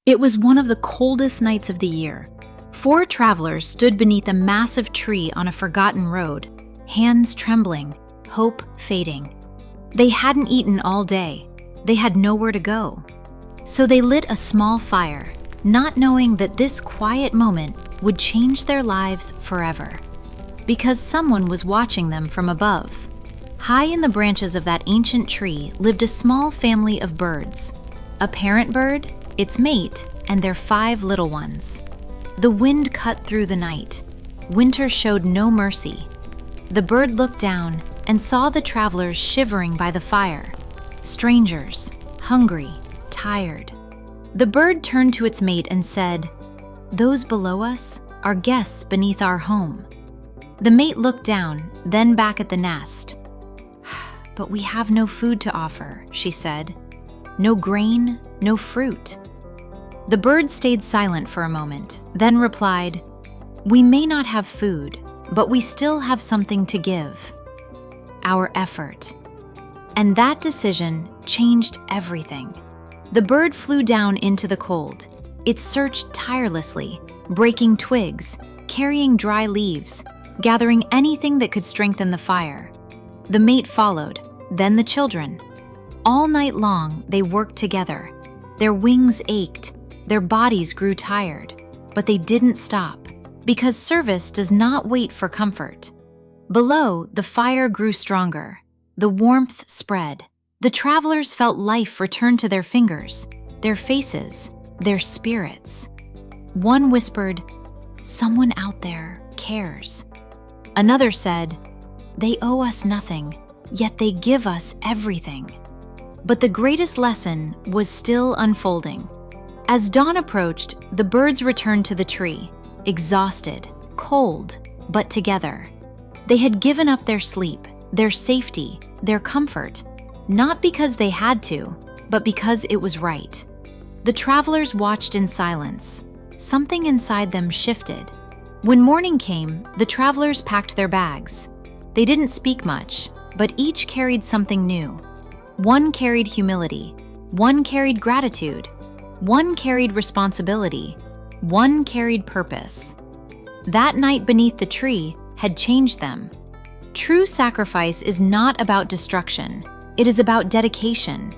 It was one of the coldest nights of the year. Four travelers stood beneath a massive tree on a forgotten road, hands trembling, hope fading. They hadn't eaten all day. They had nowhere to go. So they lit a small fire, not knowing that this quiet moment would change their lives forever. Because someone was watching them from above. High in the branches of that ancient tree lived a small family of birds. A parent bird, its mate, and their 5 little ones. The wind cut through the night. Winter showed no mercy. The bird looked down and saw the travelers shivering by the fire. Strangers, hungry, tired. The bird turned to its mate and said, "Those below us are guests beneath our home." The mate looked down, then back at the nest. "But we have no food to offer," she said. "No grain, no fruit." The bird stayed silent for a moment, then replied, "We may not have food, but we still have something to give. Our effort." And that decision changed everything. The bird flew down into the cold. It searched tirelessly, breaking twigs, carrying dry leaves, gathering anything that could strengthen the fire. The mate followed, then the children. All night long, they worked together. Their wings ached, their bodies grew tired, but they didn't stop, because service does not wait for comfort. Below, the fire grew stronger. The warmth spread. The travelers felt life return to their fingers, their faces, their spirits. One whispered, "Someone out there cares." Another said, "They owe us nothing, yet they give us everything." But the greatest lesson was still unfolding. As dawn approached, the birds returned to the tree, exhausted, cold, but together. They had given up their sleep, their safety, their comfort, not because they had to, but because it was right. The travelers watched in silence. Something inside them shifted. When morning came, the travelers packed their bags. They didn't speak much, but each carried something new. One carried humility, one carried gratitude, one carried responsibility, one carried purpose. That night beneath the tree had changed them. True sacrifice is not about destruction. It is about dedication.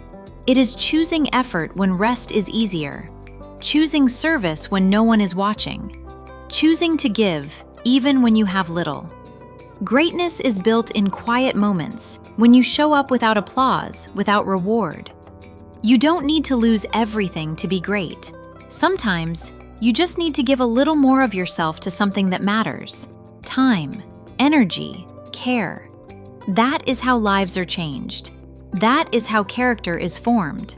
It is choosing effort when rest is easier, choosing service when no one is watching, choosing to give even when you have little. Greatness is built in quiet moments, when you show up without applause, without reward. You don't need to lose everything to be great. Sometimes, you just need to give a little more of yourself to something that matters. Time, energy, care. That is how lives are changed. That is how character is formed.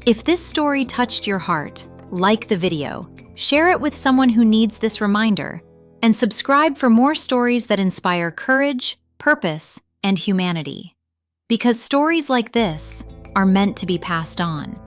If this story touched your heart, like the video, share it with someone who needs this reminder, and subscribe for more stories that inspire courage, purpose, and humanity. Because stories like this are meant to be passed on.